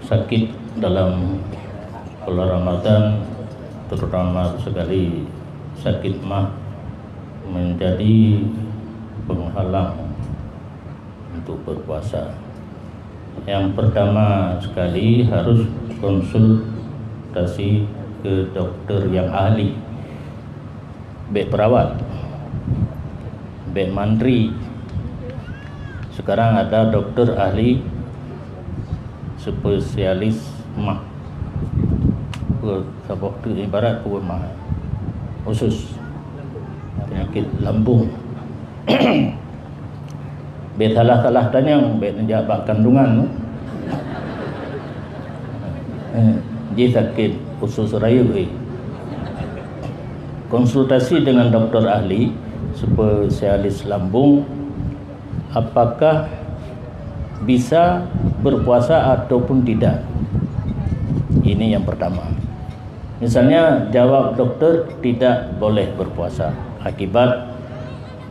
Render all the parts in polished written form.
sakit dalam bulan Ramadan, terutama sekali sakit mah, menjadi penghalang untuk berpuasa. Yang pertama sekali harus konsultasi ke dokter yang ahli, baik perawat, baik mantri. Sekarang ada dokter ahli spesialis mah, waktu ibarat mah khusus penyakit lambung. Bet salah tanya, bet menjawab kandungan. Dia sakit usus rayu. Konsultasi dengan dokter ahli spesialis lambung, apakah bisa berpuasa ataupun tidak. Ini yang pertama. Misalnya jawab dokter tidak boleh berpuasa akibat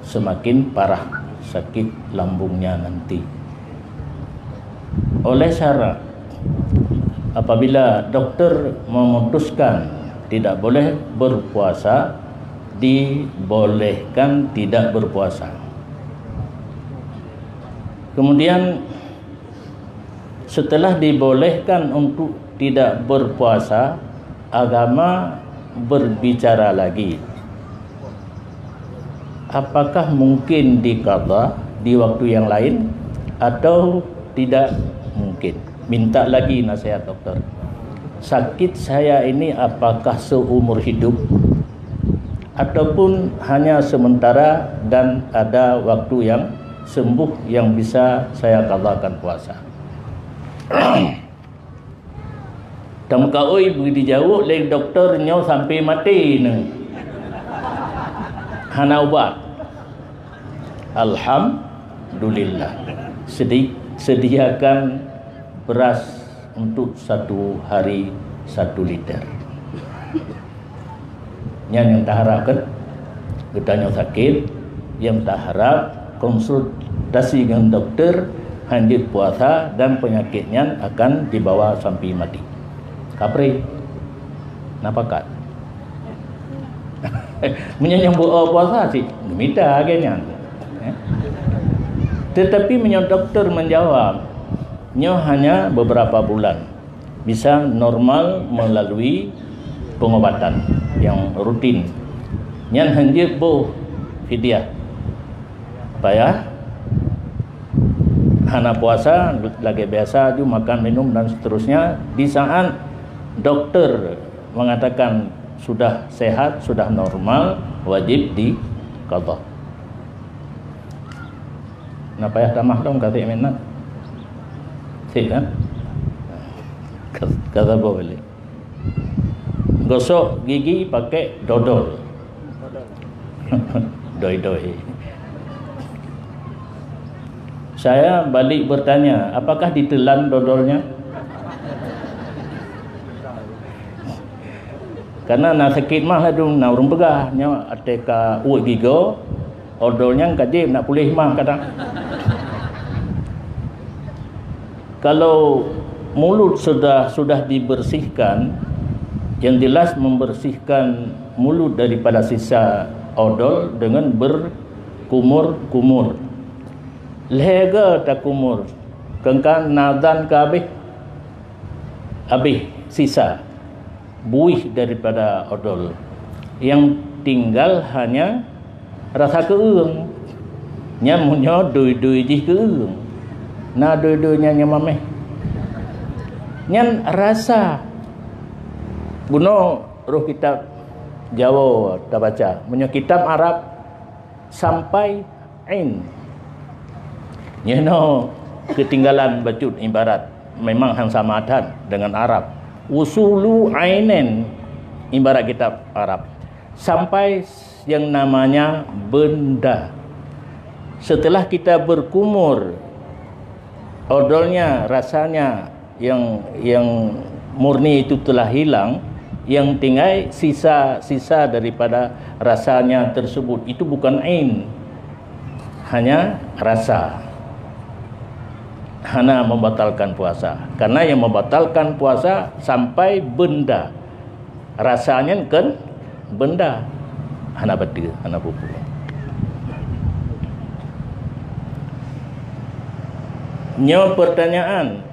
semakin parah sakit lambungnya nanti. Oleh syarat, apabila dokter memutuskan tidak boleh berpuasa, dibolehkan tidak berpuasa. Kemudian setelah dibolehkan untuk tidak berpuasa, agama berbicara lagi, apakah mungkin diqadha di waktu yang lain atau tidak mungkin. Minta lagi nasihat dokter. Sakit saya ini apakah seumur hidup ataupun hanya sementara dan ada waktu yang sembuh yang bisa saya qadhakan puasa. Tam kaoi beri dijauh oleh dokternya sampai mati ni. Hana ubat. Alhamdulillah. Sediakan beras untuk 1 hari 1 liter. Yang tak harap kan, ketanya sakit, yang tak harap konsultasi dengan dokter, lanjut puasa dan penyakitnya akan dibawa sampai mati. Kapri, napakat. Menyambut puasa sih, minta agaknya. Tetapi dokter menjawab, hanya beberapa bulan, bisa normal melalui pengobatan yang rutin. Yang hanjir boh fidyah, payah, hana puasa lagi biasa juga makan minum dan seterusnya. Di saat dokter mengatakan sudah sehat, sudah normal, wajib diqadha. Nak payah tamah dong kata minat. Sik kan? Kata boleh. Gosok gigi pakai dodol. Doi-doi. Saya balik bertanya, apakah ditelan dodolnya? Karena nak sakit mah ada nak urung pegah, nya ateka uik gigo, odolnya kajib nak pulih mah kadang. Kalau mulut sudah dibersihkan, yang jelas membersihkan mulut daripada sisa odol dengan berkumur-kumur. Lega tak kumur, kengkan nadan ke habis sisa buih daripada odol. Yang tinggal hanya rasa keung. Nyamunyo dui-dui di keung. Na dui-duinya nyamameh. Nyan rasa. Buno roh kitab Jawa tak baca. Punya kitab Arab sampai ain. Ketinggalan bacut ibarat memang hang samadan dengan Arab. Usulu ainen ibarat kitab Arab. Sampai yang namanya benda. Setelah kita berkumur, odolnya, rasanya yang murni itu telah hilang, yang tinggal sisa-sisa daripada rasanya tersebut itu bukan ain, hanya rasa. hana membatalkan puasa. Karena yang membatalkan puasa sampai benda. Rasanya kan benda. Hana beti, hana pupu. Nyo pertanyaan.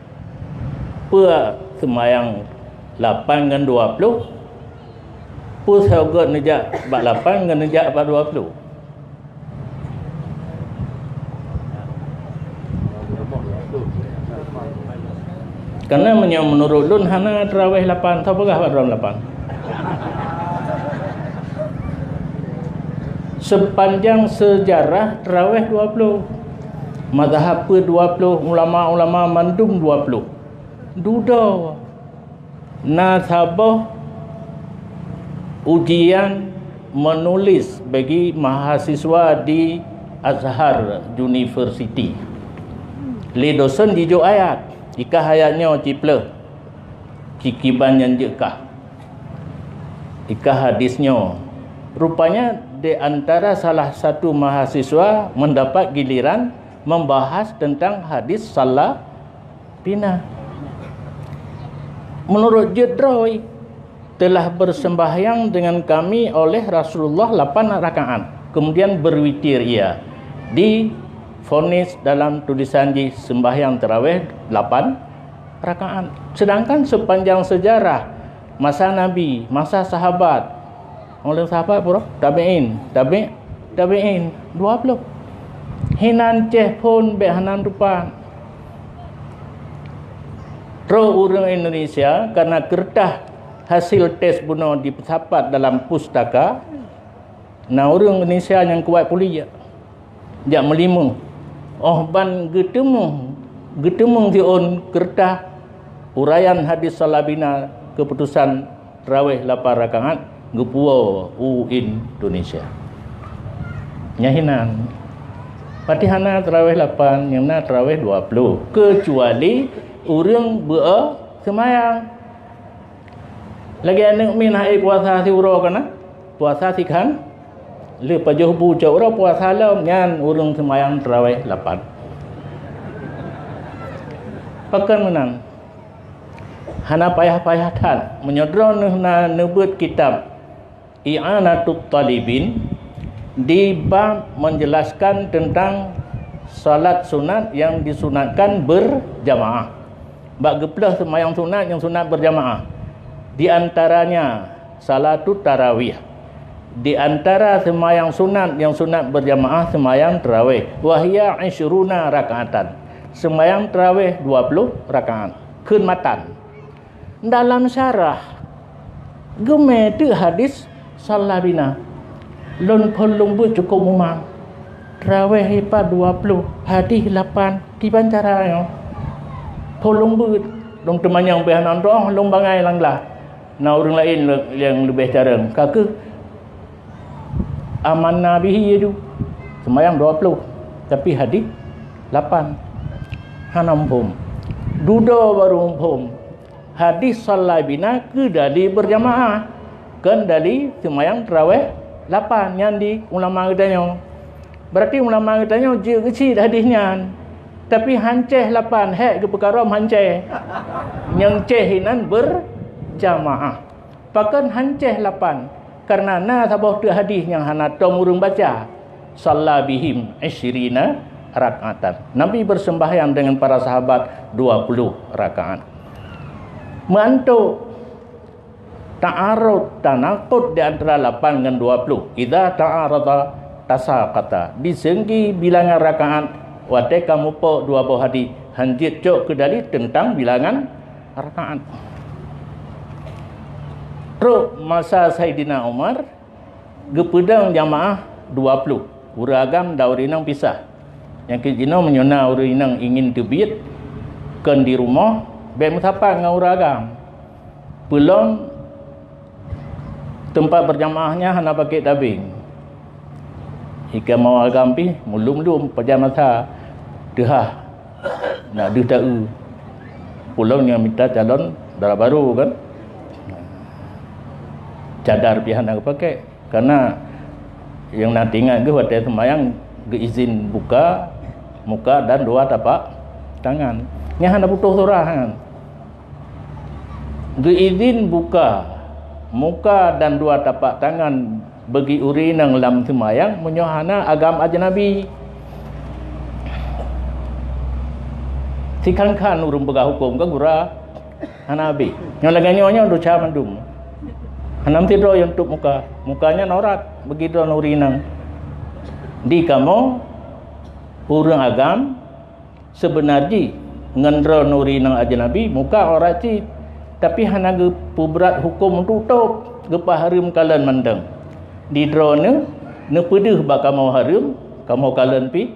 Apa semayang 8 dengan 20? Apa saugat nejak 8 dengan nejak 20? Karena menurut lun hana terawih 8, tahu apakah terawih 8? Sepanjang sejarah terawih 20. Mazhab 20, ulama-ulama mandum 20. Duda nasabah ujian menulis bagi mahasiswa di Azhar University. Li dosen dijuk ayat. Ika hayatnya ciple cikiban yang jekah. Ika hadisnya. Rupanya di antara salah satu mahasiswa mendapat giliran membahas tentang hadis salah bina. Menurut Jedroy telah bersembahyang dengan kami oleh Rasulullah 8 rakaat. Kemudian berwitir ia. Difonis dalam tulisan di sembahyang tarawih 8 rakaat. Sedangkan sepanjang sejarah masa Nabi, masa sahabat, oleh sahabat bro, tabi'in 20. Hinan ceh pun behanan rupan. Orang Indonesia karena kertas hasil tes bunuh disapat dalam pustaka. Nah, orang Indonesia yang kuat pulih jak melima. Oh ban getemung dion kertas uraian hadis salabina keputusan tarawih 8 rakaat gepuo Indonesia. Nyahinan Fatihana tarawih 8, yang na tarawih 20. Kecuali orang bersemayang. Lagi anak min hai puasa si uro kana? Puasa si kan? Le pajuh bu uro puasa lam nyan orang semayang tarawih 8. Pakan menang. Hana payah-payah tan menyodron na nebut kitab I'anatut Talibin di bab menjelaskan tentang salat sunat yang disunatkan berjamaah. Bab geplah semayang sunat yang sunat berjamaah. Di antaranya salatut tarawih. Di antara semayang sunat yang sunat berjamaah semayang tarawih. Wahia 20 rakaatan. Semayang tarawih 20 rakaat. Khidmatan. Dalam syarah geme tu hadis salabina. Lon polong bu cukup memang. Tarawih hipa 20, hadis 8 di bancaranya. Polong bu dong teman yang behanan doang long bangai langlah. Nah orang lain yang lebih carang. Kaki aman nabi itu semayang 20 tapi hadis 8. Hanampum. Duda baru umpum. Hadis salabina ke dari berjamaah. Kan dari semayang tarawih 8 yang di ulama katanya. Berarti ulama katanya je kecil hadisnya. Tapi hanceh 8 hek ke perkara hanceh. Yang cehinan berjamaah. Pakan hanceh 8 karena na sabah tu hadis yang hana tom urang baca. Sallabihim 20 rakaatan. Nabi bersembahyang dengan para sahabat 20 rakaat. Mantuk ta'arud tanaqud di antara 8 dengan 20. Idza ta'arada tasaqata. Di segi bilangan rakaat wate kamu po 20 hadis hanjit cok ke dari tentang bilangan rakaat. Terus masa Saidina Umar gepedang jamaah 20. Uragam daurinang pisah. Yang kejina menyona urinang ingin tebit kan di rumah be musafar dengan uragam. Belum tempat berjamaahnya hana pakai tabing. Jika mau agampi mulum-mulum pada masa dehah nak tahu pulang yang minta calon darah baru kan cadar pihak nak pakai karena yang nanti ingat ke hotel semayang ke izin buka muka dan dua tapak tangan. Nya hana putus sorahan. Izin buka muka dan dua tapak tangan bagi urinang lam semayang menyohana agam ajnabi. Sikan urung pegah hukum ke gura hanabi. Yang laganya dosa mandum. Hanam tidro yang tutup mukanya norat begitu urinang. Di kamu urang agam sebenarnya ngendro urinang ajnabi muka orang cip. Tapi hana ge pubrat hukum tutup gepa harim kalian mandang. Di drone ne pedih ba kamu harim, kamu kalian pi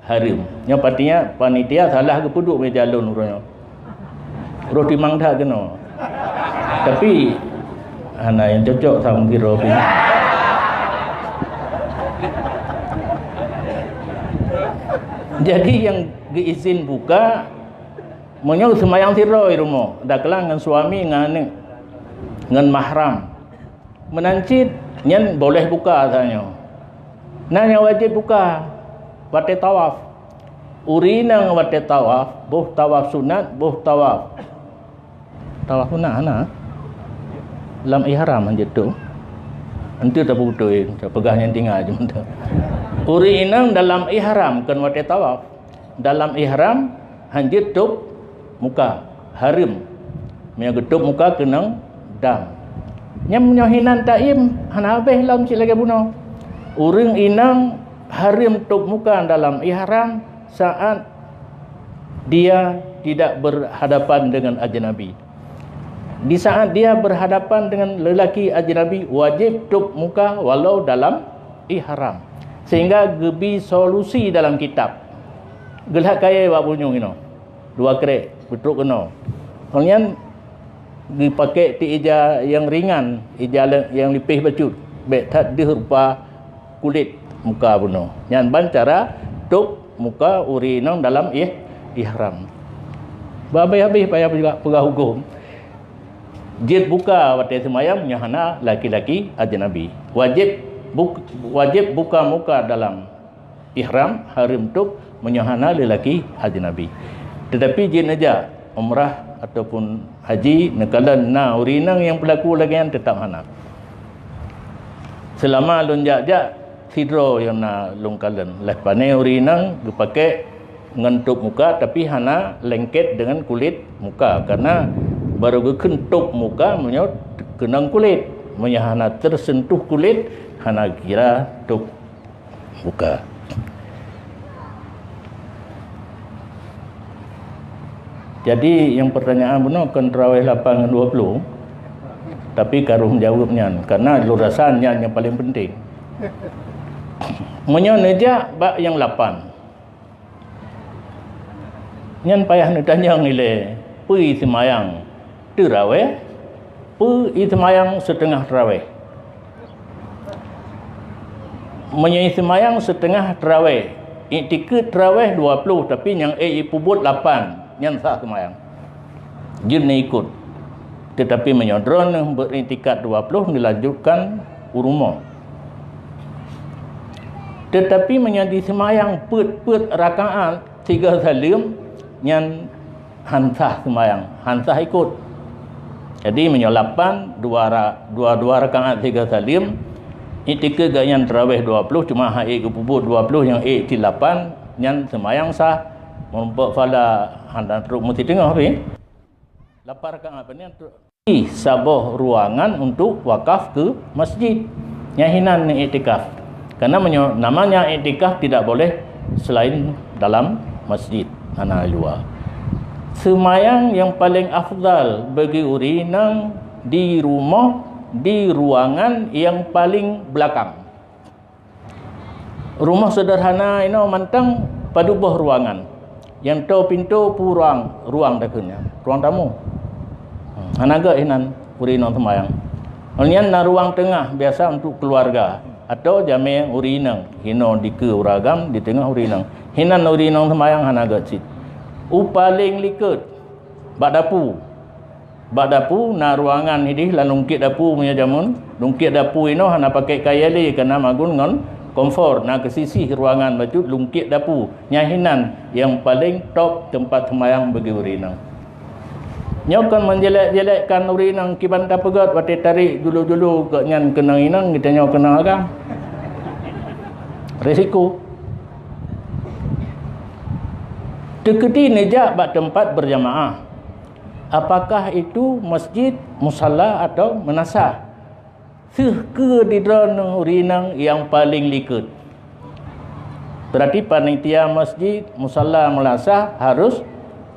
harim. Yang patinya panitia salah ge puduk me jalan urangnya. Roti mangda kena. Tapi hana yang cocok sama kira pi. Jadi yang diizin buka menyo semayang tiroi rumah dah kelang dengan suami dengan mahram menancit nyen boleh buka katanya. Nanya wajib buka wate tawaf urinang wate tawaf buh tawaf sunat buh tawaf sunat ana lam ihram gitu nanti tak putuin pegahnya tinggal je mentah urinang dalam ihram kan wate tawaf dalam ihram hanjit tup muka harim punya getup muka kenang dam nyam nyohinan taim hanabeh lam silage buno uring inang harim tup muka dalam ihram saat dia tidak berhadapan dengan ajnabi. Di saat dia berhadapan dengan lelaki ajnabi wajib tup muka walau dalam ihram. Sehingga gebi solusi dalam kitab gelak kaya wak punyung ino dua krek betul kena. Kemudian dipakai ti ija yang ringan, ija yang lipih bacut. Baik tak dirupa kulit muka puno. Yang ban cara tup muka urinang dalam ihram. Habis payah juga pegah hukum. Jid buka wate semayang nyahana laki-laki ajnabi. Wajib buka muka dalam ihram harim tup menyahana lelaki ajnabi. Tetapi jin aja umrah ataupun haji nekalan na urinang yang berlaku lagi yang tetap hana. Selama lunjak-jak sidro yang na lungkalan. Lepane urinang dipakai ngentup muka tapi hana lengket dengan kulit muka karena baru kentup muka menyot kenang kulit menyahana tersentuh kulit hana kira tup muka. Jadi yang pertanyaan benar kan terawih 8 dan 20. Tapi karuh jawabnya karena lurasannya yang paling penting. Menyo neja bak yang 8. Nyan payah nak tanya ngile, pi semayang terawih, pi semayang setengah terawih. Menyo semayang setengah terawih. Iktikad terawih 20 tapi yang pubut 8. Yang sah semayang jin ikut tetapi menyodron berintikat 20 dilanjutkan urumah tetapi menjadi semayang put rakaat 3 salim yang hansah semayang hansah ikut jadi menyolapan dua rakaat 3 salim itika ganyan terawih 20 cuma hai kepubut 20 yang 8 yang semayang sah membuat fala handan teruk mesti tengah ni lapar kan apa ni di sabah ruangan untuk wakaf ke masjid nyahinan ni iktikaf karena namanya iktikaf tidak boleh selain dalam masjid ana luar. Semayang yang paling afdal bagi urinang di rumah di ruangan yang paling belakang. Rumah sederhana ini mantang pada buah ruangan yang tahu pintu ruang dakenya ruang tamu anaga inan urinang semayang kemudian na ruang tengah biasa untuk keluarga atau jame urinang hino di ke uragam di tengah urinang hinan urinang semayang anaga cit paling likut bak dapu na ruangan ini lah lungkit dapu punya jamun lungkit dapu ino hana pakai kayali kena magun ngon komfor nak ke sisi ruangan baju lungkit dapur nyahinan yang paling top tempat semayang bagi urinang nyokan menjelek-jelekkan urinang kiban tapegat wate tarik dulu-dulu ke nyan kenang inang kita nyok kenang agam risiko deketi nejak bak tempat berjamaah apakah itu masjid musalla atau menasah ke di dalam urinang yang paling likut. Berarti panitia masjid musalla melasah harus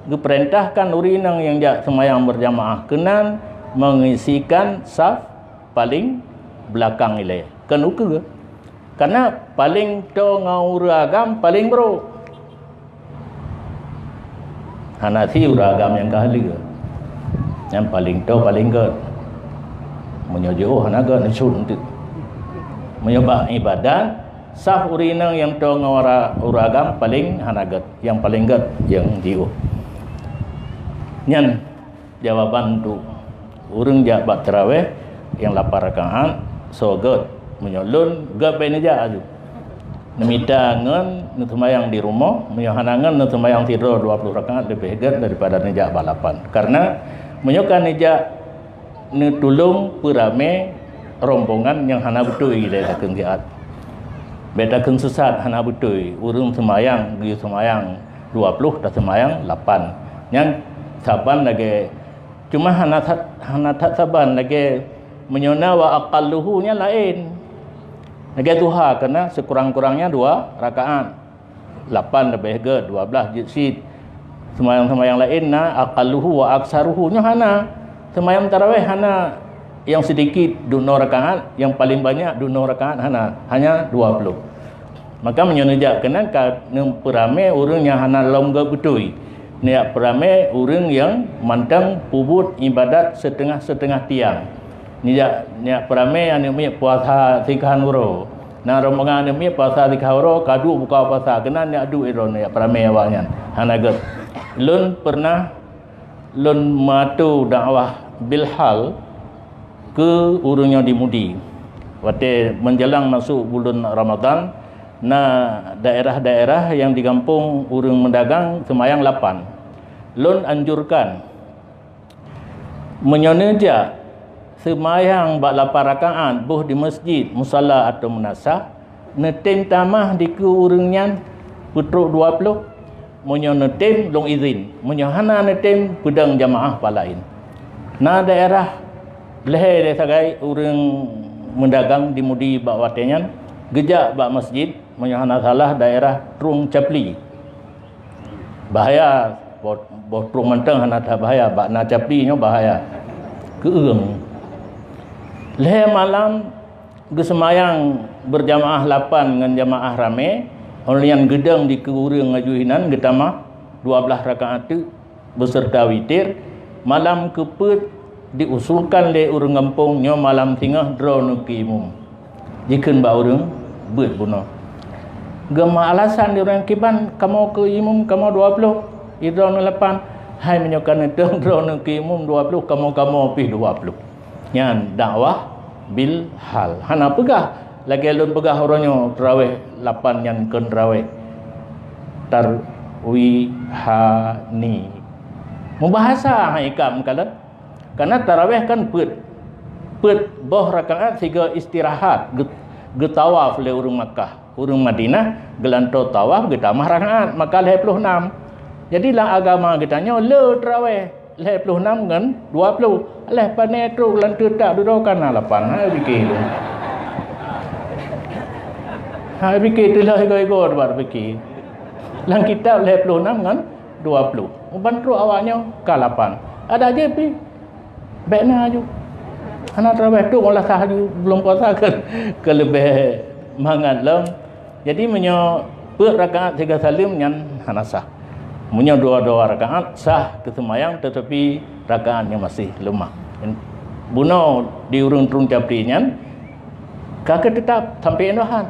diperintahkan urinang yang jak semayang berjamaah kenan mengisikan saf paling belakang ilai. Kan uke ke? Karena paling to ngau agam paling bro. Hanasi uragam yang kahli ke? Yang paling to paling ke? Menyojo hanaga nasud untuk menyebab ibadat sah urinang yang to ngawara uragam paling hanagat yang paling gat yang jiu nyan jawaban tu urang jak bak tarawih yang 8 rakaat so gat menyolun gat bain aja aju nemita ngan nutumayang di rumah menyohanangan nutumayang tidur 20 rakaat lebih gat daripada nejak balapan karena menyokan nejak netulung perame rombongan yang hana betul dari takun giat. Beta kun sesat hana betul urung semayang gi semayang 20 dah semayang 8. Yang saban lagi cuma hana tak saban lagi menyona wa aqalluhu nya lain. Lagi duha kena sekurang-kurangnya 2 rakaat. 8 lebih ke 12 jid semayang-semayang lain na aqalluhu wa aksaruhu nya hana semayang tarawih hana yang sedikit 2 rakaat, yang paling banyak 2 rakaat hanya 20. Maka menyonejak kena perame urang yang hana longga betul. Niat perame urang yang mantang pubut ibadat setengah-setengah tiang. Niat perame anu mi puasa 3 uro. Na rombongan anu mi puasa 3 uro kadu buka puasa kena niat du iro niat perame awaknya. Hana get. Lun pernah lun matu dakwah bilhal ke urungnya di Mudi. Waktu menjelang masuk bulan Ramadan, na daerah-daerah yang di kampung urung mendagang semayang 8. Lun anjurkan menyoneja semayang bak 8 rakaat buh di masjid, musalla atau menasah, netem tamah di ke urungnya putruk 20 munyo netem long izin munyo hana netem pedang jamaah palain na daerah leher de sagai urang mendagang di Mudi bak watenyan gejak bak masjid munyo hana salah daerah Trung Capli bahaya boh Trung menteng hana tak bahaya bak na Capli nyo bahaya keung leher malam gesemayang berjamaah 8 dengan jamaah rame yang gedang di keurang ngajuhinan getama 12 rakaat tu beserta witir malam keput diusulkan le urang kampung nyo malam tengah draw nuki imum jikeun ba urang beut bunuh gema alasan di urang kiban kamu ke imum kamu 20 idra nu 8 hai menyokan teu draw nuki imum 20 kamu pi 20 nyan dakwah bil hal hana pegah lagi lun pegah orangnya tarawih 8 yang ken tarawih tarwihani membahasa haikam kalat karena tarawih kan put boh rakaat sehingga istirahat getawaf le urang Makkah urang Madinah gelanto tawaf getamah rakaat maka 26 jadilah agama getanya le tarawih 26 kan 20 leh panetro lantu tak dudukan 8 ha fikir ha fikir tu lah ego-ego bar fikir lang kitab 26 kan 20 bantu awaknya ke 8 ada je pi baiknya aju anak tarawih tu malah sahaju belum puasa ke lebih mangat lam jadi menyo per rakaat 3 salim nyan hanasah menyo 2 rakaat sah kesemayang tetapi rakaatnya masih lemah buno di urung Trung Capli nyan kakak tetap sampai endohan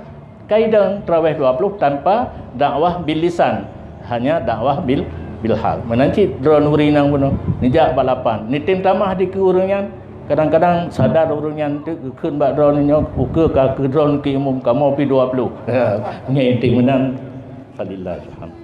kaidah tarawih 20 tanpa dakwah bil lisan hanya dakwah bil hal menanci drone urinang buno nijak balapan nitim tamah di keurungan kadang-kadang sadar orang yang tu keun bak drone nyo ukur ka ke drone ke umum kamu pi 20 nya inti menang falillah alhamd.